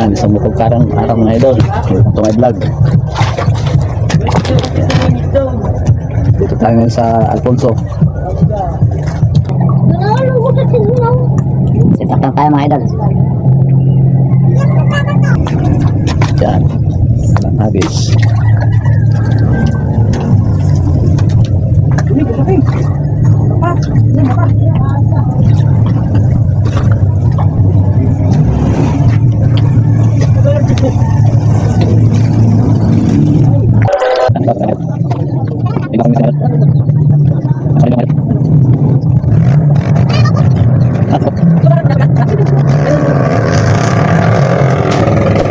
Yan, sumukog karang araw mga idol. Welcome to my vlog. Yan. Dito tayo ngayon sa Alfonso. Sipak lang tayo mga idol. Yan. Walang hagis.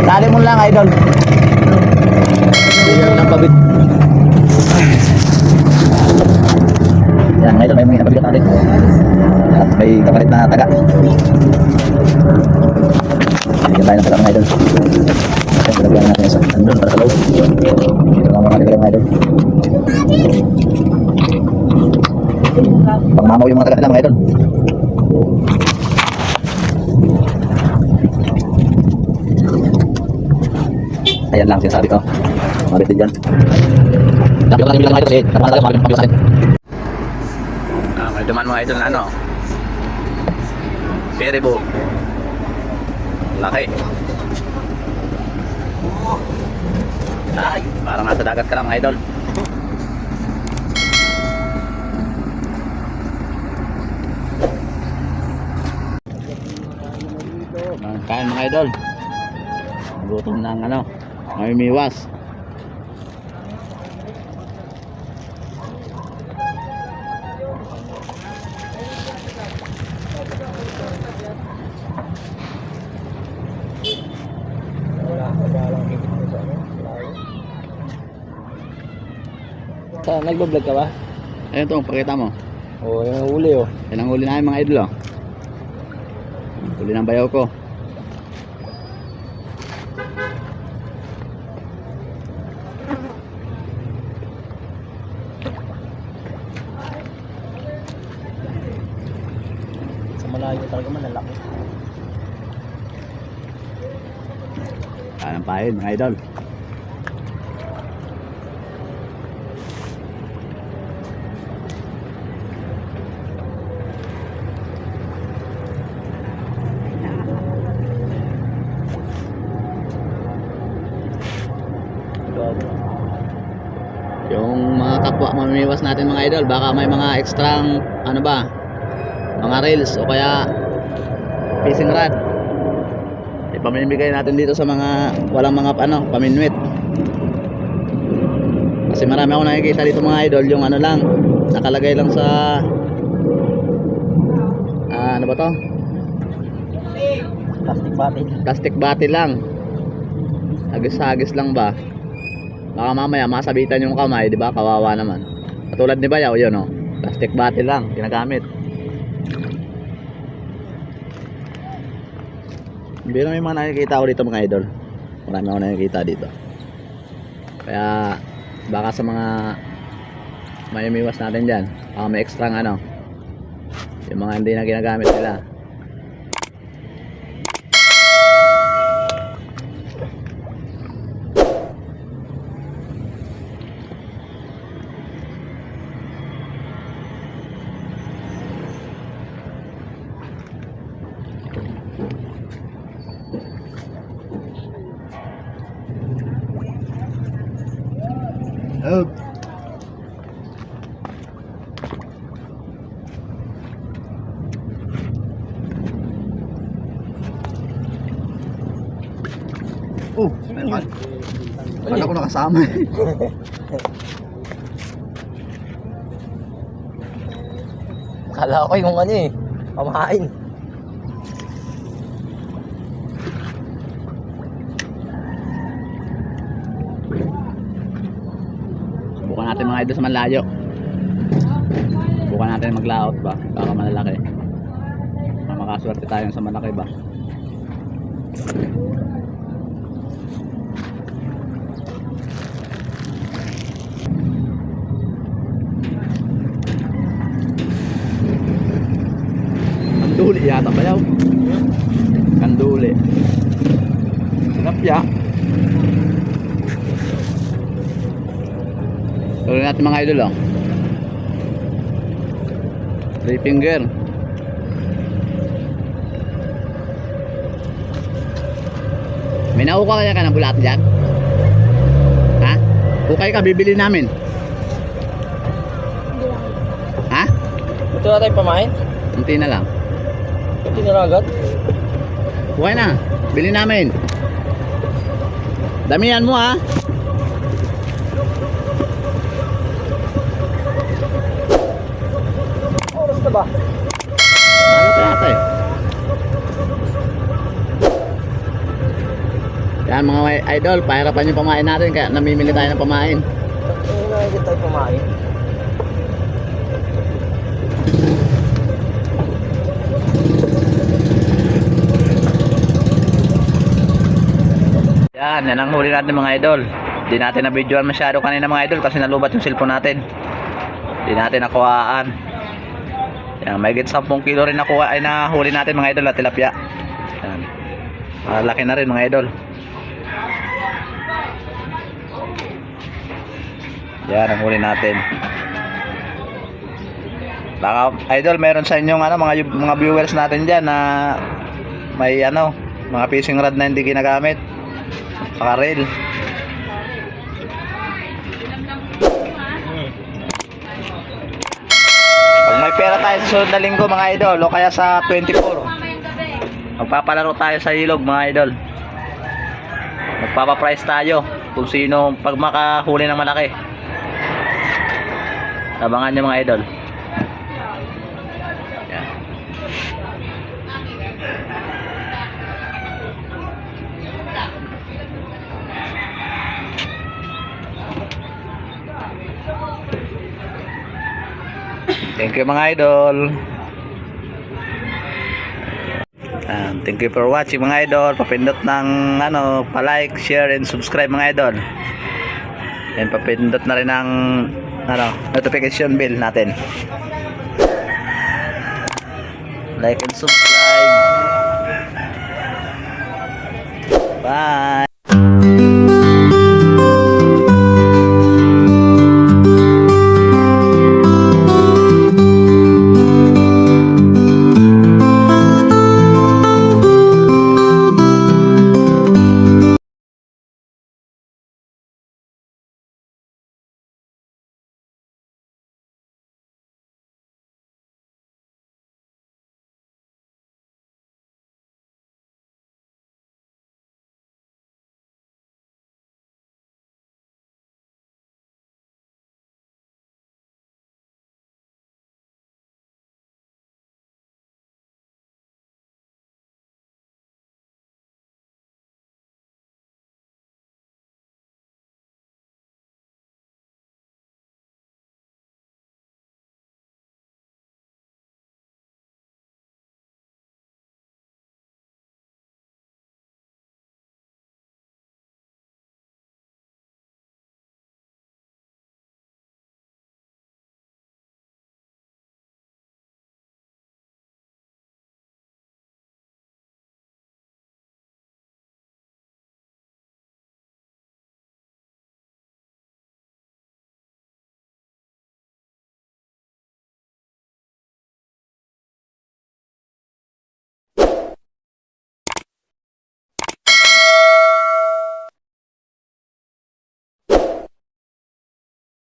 Tali mo lang idol. Yan lang pabit. Yan idol, may mga napabigat natin. At may kapalit na taga. Bigyan tayo ng taga mga idol. At nilagyan natin isa. Andun para sa loob. Dito lang mga nilagyan mga idol. Pagmamaw yung mga taga nila mga idol. Ayan lang sinasabi ko. Mabit din dyan. Dapat lang yung bilang mga idol eh. Dapat lang yung mga idol. May duman mga idol na ano. Peribo. Laki. Ay, parang nasa dagat ka lang mga idol. Kain mga idol. Gutom ng ano, may miwas. Nagbablog ka ba? Ayun to, pakita mo. Oo, yung huli oh. Yan ang huli namin mga idol oh. Huli ng bayaw ko. Sa malayo talaga malalaki. Anong pahin mga idol. Yung mga kapwa mamimiwas natin mga idol, baka may mga extrang ano ba, mga reels o kaya fishing rod, ipamimigay natin dito sa mga walang mga ano, paminwit. Kasi marami ako nakikita dito mga idol, yung ano lang, nakalagay lang sa ano ba to? Plastic bottle. Plastic bottle lang. Hagis-hagis lang ba? Baka mamaya masabitan yung kamay, di ba? Kawawa naman. Katulad ni Bayaw, yun oh. Plastic bottle lang ginagamit. Hindi na may mga nakikita ako dito mga idol. Marami ako nakikita dito. Kaya baka sa mga mayamiwas natin dyan, baka may extra ano, yung mga hindi na ginagamit nila. Oh. Oh, meron. Wala ko nakasama eh. Akala ko yung ano eh, pamahain. Bukan natin mga idol sa malayo. Bukan natin maglaot ba, baka malalaki. Makaswerte tayo sa malaki ba. Kanduli yata ba yaw? Kanduli. tilapia. Tuloy natin mga idol, oh. 3 finger. May nauka kaya ka ng bulat dyan? Ha? Ukay ka, bibili namin. Ha? Ito na tayo pamain? Unti na lang. Ito na lang agad? Okay na, bili namin. Damihan mo, ha? Oras na ba? Ano kaya ito eh? Yan mga idol, pahirapan yung pamain natin kaya namimili tayo ng pamain. Ito na agad tayo pamain. Yan ang huli natin mga idol. Hindi natin na-videoan masyado kanina mga idol kasi nalubat yung cellphone natin. Hindi natin nakuhaan. Yan, may 10 kilo rin nakuha ay nahuli natin mga idol at tilapia. Yan. Malaki na rin mga idol. Yan ang huli natin. Baka idol meron sa inyong mga viewers natin diyan na may mga fishing rod na hindi ginagamit. Pakarel. Pag may pera tayo sa sunod na linggo mga idol o kaya sa 24, magpapalaro tayo sa ilog mga idol. Magpapaprice tayo kung sino pag makahuli ng malaki. Abangan nyo mga idol. Yan. Thank you mga idol. Thank you for watching mga idol. Papindot ng pa-like, share and subscribe mga idol. And papindot na rin ng notification bell natin. Like and subscribe.